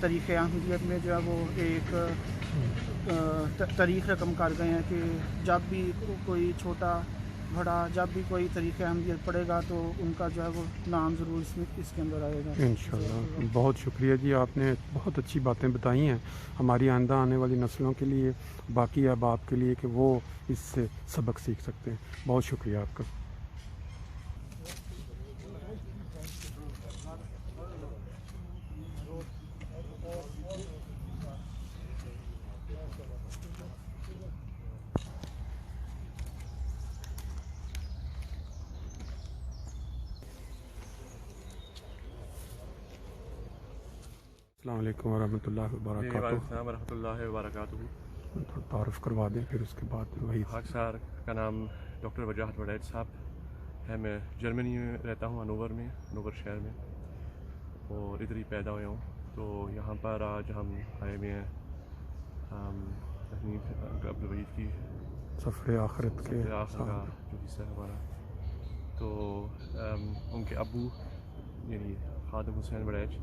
تاریخ احمدیت میں جو ہے وہ ایک تاریخ رقم کر گئے ہیں کہ جب بھی کوئی چھوٹا بڑا جب بھی کوئی تاریخ احمدیت پڑھے گا تو ان کا جو ہے وہ نام ضرور اس کے اندر آئے گا انشاءاللہ. بہت شکریہ جی، آپ نے بہت اچھی باتیں بتائی ہیں ہماری آئندہ آنے والی نسلوں کے لیے، باقی احباب کے لیے، کہ وہ اس سے سبق سیکھ سکتے ہیں. بہت شکریہ آپ کا. السلام علیکم ورحمۃ اللہ وبرکاتہ. السلام ورحمۃ اللہ وبرکاتہ. تعارف کروا دیں پھر اس کے بعد وہی. خاکسار کا نام ڈاکٹر وجاہت وڑیچ صاحب ہے. میں جرمنی میں رہتا ہوں، ہنوور شہر میں، اور ادھر ہی پیدا ہویا ہوں. تو یہاں پر آج ہم آئے ہوئے ہیں عبدالوحید کی سفر آخرت کے آخر کا جو حصہ ہے ہمارا. تو ان کے ابو یعنی خادم حسین وڑیچ،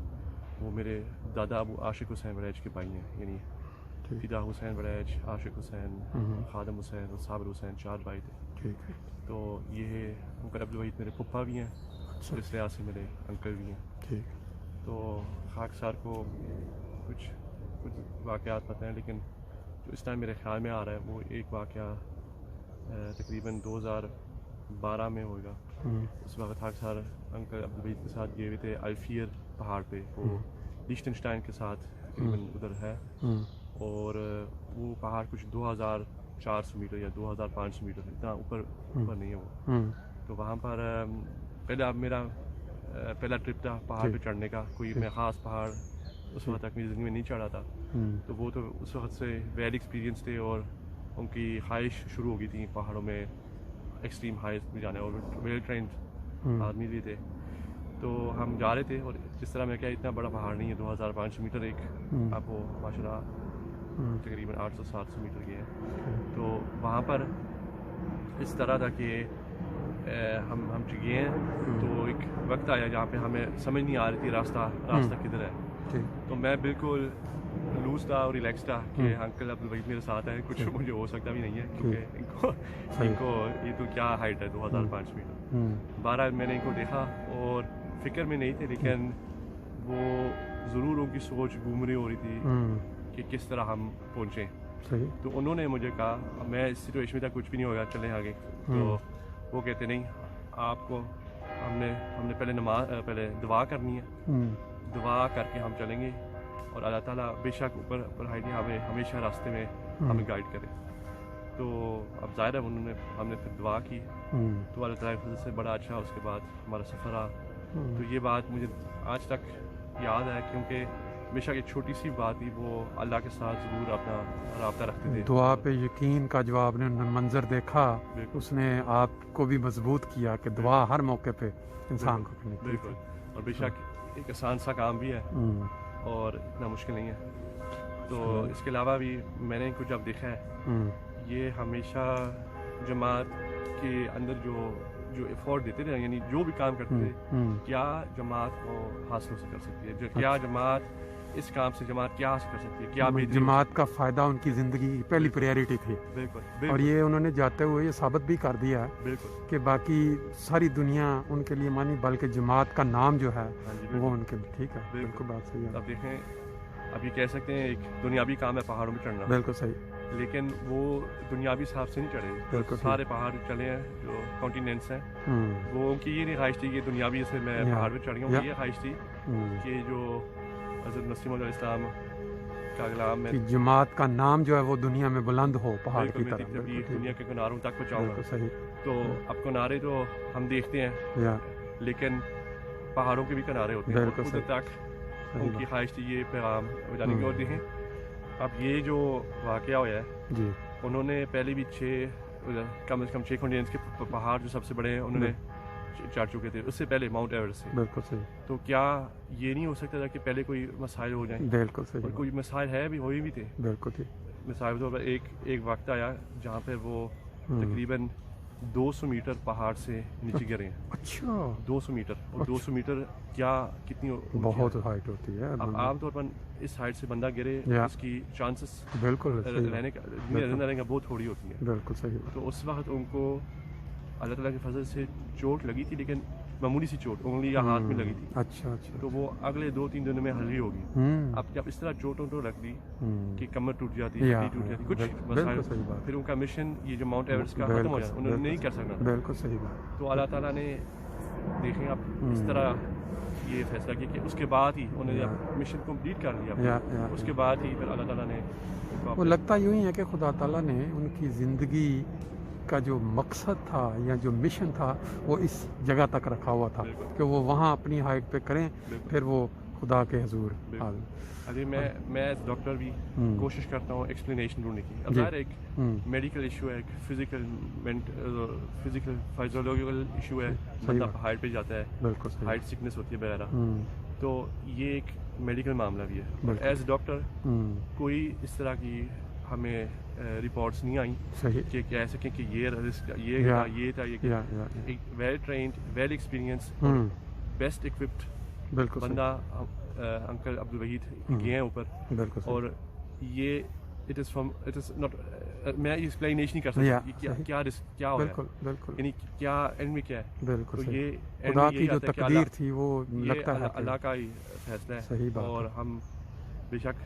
وہ میرے دادا ابو عاشق حسین وڑیچ کے بھائی ہیں. یعنی فدا حسین وڑیچ، عاشق حسین، خادم حسین اور صابر حسین، 4 بھائی تھے. ٹھیک ہے. تو یہ انکل عبدالوحید میرے پپا بھی ہیں، اس لحاظ سے میرے انکل بھی ہیں. ٹھیک. تو خاکسار کو کچھ واقعات پتہ ہیں، لیکن جو اس ٹائم میرے خیال میں آ رہا ہے وہ ایک واقعہ تقریباً 2012 میں ہوگا. اس وقت خاکسار انکل عبدالوحید کے ساتھ گئے ہوئے تھے الفیر پہاڑ پہ، وہ لیشٹنشٹائن کے ساتھ تقریباً ادھر ہے. اور وہ پہاڑ کچھ 2400 میٹر یا 2500 میٹر، اتنا اوپر نہیں ہے وہ. تو وہاں پر میرا پہلا ٹرپ تھا پہاڑ پہ چڑھنے کا. کوئی میں خاص پہاڑ اس وقت تک میری زندگی میں نہیں چڑھا تھا. تو وہ تو اس وقت سے ویل ایکسپیرینس تھے، اور ان کی خواہش شروع ہو گئی تھی پہاڑوں میں ایکسٹریم ہائیز میں جانے، اور ویل ٹرینڈ آدمی بھی تھے. تو ہم جا رہے تھے، اور جس طرح میں کیا اتنا بڑا پہاڑ نہیں ہے، 2500 میٹر ایک، اب وہ ماشاء اللہ تقریباً 800-700 میٹر کے ہے. تو وہاں پر اس طرح تھا کہ ہم گئے ہیں. تو ایک وقت آیا جہاں پہ ہمیں سمجھ نہیں آ رہی تھی راستہ کدھر ہے. تو میں بالکل لوز تھا اور ریلیکس تھا کہ انکل عبدالوحید میرے ساتھ ہیں، کچھ مجھے ہو سکتا بھی نہیں ہے، کیونکہ ان کو یہ تو کیا ہائٹ ہے 2500 میٹر. بہرحال میں نے ان کو دیکھا اور فکر میں نہیں تھے، لیکن وہ ضرور ان کی سوچ گھوم رہی ہو رہی تھی کہ کس طرح ہم پہنچیں. تو انہوں نے مجھے کہا، میں اس سچویشن میں تھا کچھ بھی نہیں ہوگا، چلیں آگے. تو وہ کہتے نہیں، آپ کو ہم نے پہلے دعا کرنی ہے، دعا کر کے ہم چلیں گے، اور اللہ تعالیٰ بے شک اوپر ہمیں ہمیشہ راستے میں ہمیں گائیڈ کرے. تو اب ظاہر ہے ہم نے پھر دعا کی، تو اللہ تعالیٰ کی فضل سے بڑا اچھا اس کے بعد ہمارا سفر رہا. تو یہ بات مجھے آج تک یاد ہے، کیونکہ بے شک ایک چھوٹی سی بات تھی، وہ اللہ کے ساتھ ضرور اپنا رابطہ رکھتے تھے. دعا پہ یقین کا جو آپ نے منظر دیکھا، اس نے آپ کو بھی مضبوط کیا کہ دعا ہر موقع پہ انسان کو کرنی چاہیے. بالکل. اور بے شک ایک آسان سا کام بھی ہے اور اتنا مشکل نہیں ہے. تو اس کے علاوہ بھی میں نے ان کو جب دیکھا ہے، یہ ہمیشہ جماعت کے اندر جو ایفورٹ دیتے تھے، یعنی جو بھی کام کرتے تھے، کیا جماعت کو حاصل کر سکتی ہے، کیا جماعت اس کام سے جماعت کیا حاصل کر سکتی ہے، کیا جماعت کا فائدہ ان کی زندگی کی پہلی پریارٹی تھی. بالکل. اور یہ انہوں نے جاتے ہوئے یہ ثابت بھی کر دیا کہ باقی ساری دنیا ان کے لیے مانی، بلکہ جماعت کا نام جو ہے وہ ان کے لیے. ٹھیک ہے، بالکل بات صحیح ہے. اب دیکھیں، اب یہ کہہ سکتے ہیں ایک دنیاوی کام ہے پہاڑوں میں چڑھنا، بالکل صحیح، لیکن وہ دنیاوی حساب سے نہیں چڑھے. بالکل سارے پہاڑ چلے ہیں جو کانٹیننٹس ہیں، وہ ان کی یہ نہیں خواہش تھی کہ دنیاوی سے میں پہاڑ پہ چڑھ گیا ہوں. یہ خواہش تھی کہ جو حضرت مسیح علیہ السلام کا غلام ہے، جماعت کا نام جو ہے وہ دنیا میں بلند ہو پہاڑ کی طرح، دنیا کے کناروں تک پہنچاؤں گا. صحیح. تو اب کنارے تو ہم دیکھتے ہیں، لیکن پہاڑوں کے بھی کنارے ہوتے ہیں، ادھر تک ان کی خواہش تھی یہ پیغام جانے کی. اور دیکھیں اب یہ جو واقعہ ہوا ہے، انہوں نے پہلے بھی کم از کم 6 کانٹیننٹس کے پہاڑ جو سب سے بڑے ہیں انہوں نے چڑھ چکے تھے، اس سے پہلے ماؤنٹ ایورسٹ سے. بالکل صحیح. تو کیا یہ نہیں ہو سکتا تھا کہ پہلے کوئی مسائل ہو جائیں؟ بالکل صحیح. اور کوئی مسائل ہے بھی، ہوئی بھی تھے. بالکل ٹھیک. مثال کے طور پر ایک وقت آیا جہاں پہ وہ تقریباً 200 میٹر پہاڑ سے نیچے گرے ہیں. اچھا 200 میٹر. اور 200 میٹر کیا کتنی بہت ہائٹ ہوتی ہے. اب عام طور پر اس ہائٹ سے بندہ گرے اس کی چانسز بالکل رہنے کا بہت تھوڑی ہوتی ہے. بالکل صحیح. تو اس وقت ان کو اللہ تعالیٰ کے فضل سے چوٹ لگی تھی, لیکن معمولی سی چوٹ, انگلی یا ہاتھ میں لگی تھی. اچھا اچھا. تو وہ اگلے 2-3 دنوں میں ہلری ہوگی. اب جب اس طرح چوٹوں تو رکھ دی کہ کمر ٹوٹ جاتی ہے, ہڈی ٹوٹ جاتی, کچھ مسائل, پھر ان کا مشن یہ جو ماؤنٹ ایورسٹ کا ختم ہو جاتا, انہوں نے نہیں کر سکنا. بالکل صحیح بات. تو اللہ تعالیٰ نے دیکھیں اب اس طرح یہ فیصلہ کیا کہ اس کے بعد ہی انہوں نے جب مشن کمپلیٹ کر لیا, اس کے بعد ہی پھر اللہ تعالیٰ نے وہ لگتا یوں ہی ہے کہ خدا تعالیٰ نے ان کی زندگی کا جو مقصد تھا یا جو مشن تھا وہ اس جگہ تک رکھا ہوا تھا کہ وہ وہاں اپنی ہائٹ پہ کریں, پھر وہ خدا کے حضور. ابھی میں ڈاکٹر بھی کوشش کرتا ہوں ایکسپلینیشن ڈھونڈنے کی. اب ظاہر ایک میڈیکل ایشو ہے, ایک فزیکل فائزولوجیکل ایشو ہے, بندہ ہائٹ پہ جاتا ہے, ہائٹ سکنس ہوتی ہے وغیرہ, تو یہ ایک میڈیکل معاملہ بھی ہے. ایز ڈاکٹر کوئی اس طرح کی ہمیں رپورٹس نہیں آئیں کہ کہہ سکیں کہ یہ تھا. ایک well trained, well experience, best occupied بندہ انکل عبدالوحید گئے ہیں اوپر. اور یہ اٹ از ناٹ, میں ایکسپلینیشن نہیں کر سکتا کیا ہوا ہے, یعنی کیا اینڈ میں کیا ہے. تو یہ خدا کی جو تقدیر تھی وہ لگتا ہے اللہ کا ہی فیصلہ ہے. اور ہم بے شک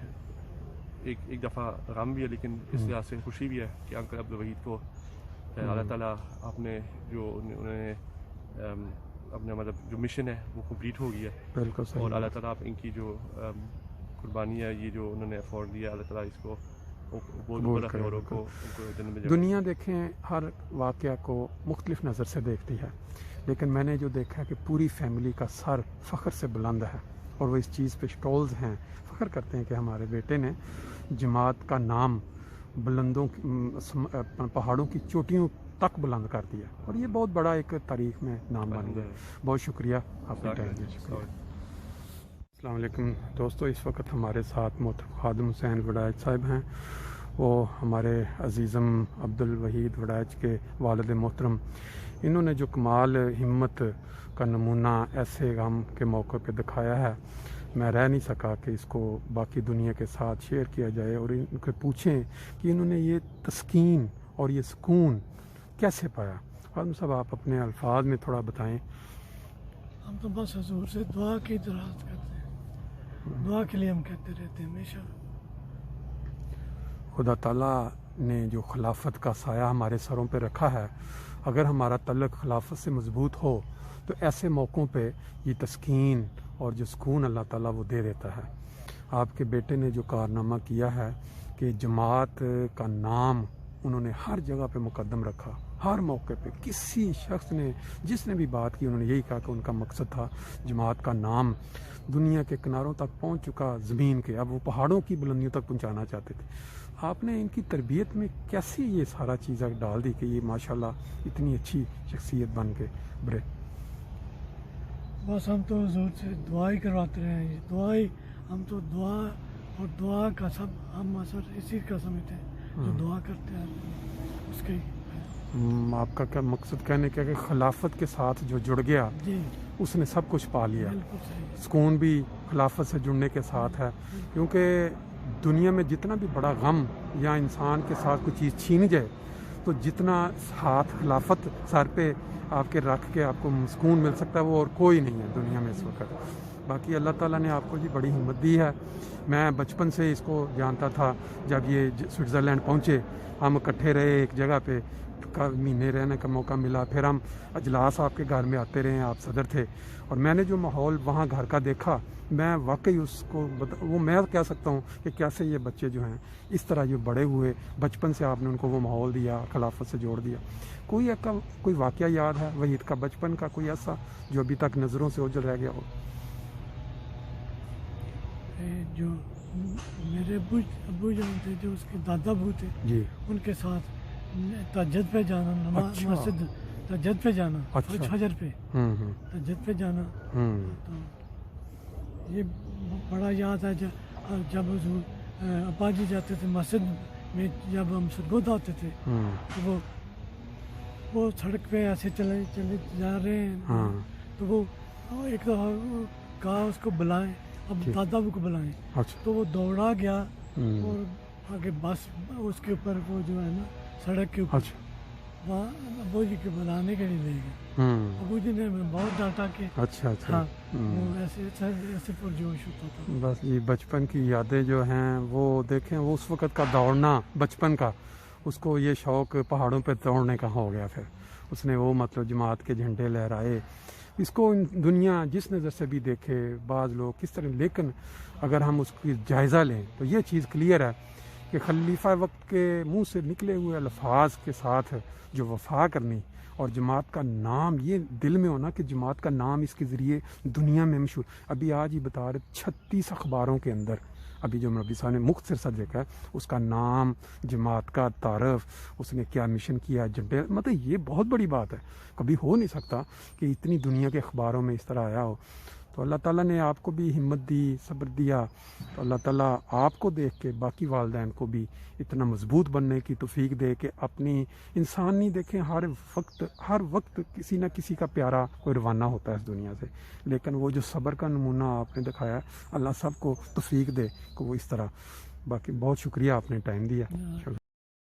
ایک دفعہ غم بھی ہے, لیکن اس لحاظ سے خوشی بھی ہے کہ انکل عبدالوحید کو اللہ تعالیٰ اپنے جو انہوں نے اپنا مطلب جو مشن ہے وہ کمپلیٹ ہو گئی ہے. بالکل. اور اللہ تعالیٰ ان کی جو قربانی ہے, یہ جو انہوں نے افورڈ دیا, اللہ تعالیٰ اس کو دنیا دیکھیں ہر واقعہ کو مختلف نظر سے دیکھتی ہے, لیکن میں نے جو دیکھا کہ پوری فیملی کا سر فخر سے بلند ہے, اور وہ اس چیز پہ اسٹولز ہیں, فخر کرتے ہیں کہ ہمارے بیٹے نے جماعت کا نام بلندوں پہاڑوں کی چوٹیوں تک بلند کر دیا, اور یہ بہت بڑا ایک تاریخ میں نام بن گیا. بہت شکریہ آپ کا ٹائم دیا. السلام علیکم دوستو, اس وقت ہمارے ساتھ محترم خادم حسین وڈائچ صاحب ہیں. وہ ہمارے عزیزم عبدالوحید وڈائچ کے والد محترم. انہوں نے جو کمال ہمت کا نمونہ ایسے غم کے موقع پہ دکھایا ہے, میں رہ نہیں سکا کہ اس کو باقی دنیا کے ساتھ شیئر کیا جائے, اور ان کو پوچھیں کہ انہوں نے یہ تسکین اور یہ سکون کیسے پایا. خادم صاحب آپ اپنے الفاظ میں تھوڑا بتائیں. ہم تو بس حضور سے دعا کی درخواست کرتے ہیں, دعا کے لیے ہم کہتے رہتے ہیں ہمیشہ. خدا تعالیٰ نے جو خلافت کا سایہ ہمارے سروں پہ رکھا ہے, اگر ہمارا تعلق خلافت سے مضبوط ہو تو ایسے موقعوں پہ یہ تسکین اور جو سکون اللہ تعالیٰ وہ دے دیتا ہے. آپ کے بیٹے نے جو کارنامہ کیا ہے کہ جماعت کا نام انہوں نے ہر جگہ پہ مقدم رکھا, ہر موقع پہ کسی شخص نے جس نے بھی بات کی انہوں نے یہی کہا کہ ان کا مقصد تھا جماعت کا نام دنیا کے کناروں تک پہنچ چکا, زمین کے, اب وہ پہاڑوں کی بلندیوں تک پہنچانا چاہتے تھے. آپ نے ان کی تربیت میں کیسے یہ سارا چیزیں ڈال دی کہ یہ ماشاءاللہ اتنی اچھی شخصیت بن کے بڑے؟ بس ہم تو حضور سے دعا ہی کرواتے رہے ہیں, دعا ہی, ہم تو دعا اور دعا کا سب ہم اثر اسی کا سمجھتے ہیں, جو دعا کرتے ہیں اس کے. آپ کا کیا مقصد کہنے کیا کہ خلافت کے ساتھ جو جڑ گیا جی اس نے سب کچھ پا لیا. بالکل صحیح. سکون بھی خلافت سے جڑنے کے ساتھ ہے, کیونکہ دنیا میں جتنا بھی بڑا غم یا انسان کے ساتھ کوئی چیز چھین جائے تو جتنا ہاتھ خلافت سر پہ آپ کے رکھ کے آپ کو سکون مل سکتا ہے وہ اور کوئی نہیں ہے دنیا میں اس وقت. باقی اللہ تعالیٰ نے آپ کو جی بڑی ہمت دی ہے. میں بچپن سے اس کو جانتا تھا, جب یہ سوئٹزرلینڈ پہنچے ہم اکٹھے رہے ایک جگہ پہ, مہینے رہنے کا موقع ملا, پھر ہم اجلاس آپ کے گھر میں آتے رہے, آپ صدر تھے, اور میں نے جو ماحول وہاں گھر کا دیکھا میں واقعی اس کو وہ میں کہہ سکتا ہوں کہ کیسے یہ بچے جو ہیں اس طرح جو بڑے ہوئے, بچپن سے آپ نے ان کو وہ ماحول دیا, خلافت سے جوڑ دیا. کوئی واقعہ یاد ہے وحید کا بچپن کا کوئی ایسا جو ابھی تک نظروں سے اوجھل رہ گیا ہو؟ جو میرے ابو جان تھے, جو اس کے دادا ابو تھے, جی, ان کے ساتھ تہجد پہ جانا, نماز مسجد تہجد پہ جانا, فجر پہ تہجد پہ جانا, تو یہ بڑا یاد ہے. جب حضور ابا جی جاتے تھے مسجد میں, جب ہم سرگود آتے تھے تو وہ وہ سڑک پہ ایسے چلے چلے جا رہے ہیں ہاں تو وہ ایک کہا اس کو بلائیں، اب دادا کو بلائیں، اچھا تو وہ دوڑا گیا ہم، اور آگے بس اس کے اوپر وہ جو ہے نا سڑک کے اوپر اچھا وہاں ابو جی کے بلانے کے لیے لے گئے. ہم، ابو جی نے بہت ڈانٹا کہ اچھا اچھا ہاں ہم۔ وہ ایسے پرجوش ہوتا تھا. بس یہ بچپن کی یادیں جو ہیں وہ دیکھیں، وہ اس وقت کا دوڑنا بچپن کا، اس کو یہ شوق پہاڑوں پہ دوڑنے کا ہو گیا. پھر اس نے وہ مطلب جماعت کے جھنڈے لہرائے. اس کو دنیا جس نظر سے بھی دیکھے، بعض لوگ کس طرح، لیکن اگر ہم اس کی جائزہ لیں تو یہ چیز کلیئر ہے کہ خلیفہ وقت کے منہ سے نکلے ہوئے الفاظ کے ساتھ جو وفا کرنی اور جماعت کا نام یہ دل میں ہونا کہ جماعت کا نام اس کے ذریعے دنیا میں مشہور. ابھی آج ہی بتا رہے 36 اخباروں کے اندر ابھی جو مربی صاحب نے مختصر سا دیکھا ہے، اس کا نام، جماعت کا تعارف، اس نے کیا مشن کیا، جھنڈے، مطلب یہ بہت بڑی بات ہے. کبھی ہو نہیں سکتا کہ اتنی دنیا کے اخباروں میں اس طرح آیا ہو. تو اللہ تعالیٰ نے آپ کو بھی ہمت دی، صبر دیا. تو اللہ تعالیٰ آپ کو دیکھ کے باقی والدین کو بھی اتنا مضبوط بننے کی توفیق دے کہ اپنی انسان نہیں دیکھیں، ہر وقت کسی نہ کسی کا پیارا کوئی روانہ ہوتا ہے اس دنیا سے، لیکن وہ جو صبر کا نمونہ آپ نے دکھایا، اللہ سب کو توفیق دے کہ وہ اس طرح. باقی بہت شکریہ، آپ نے ٹائم دیا.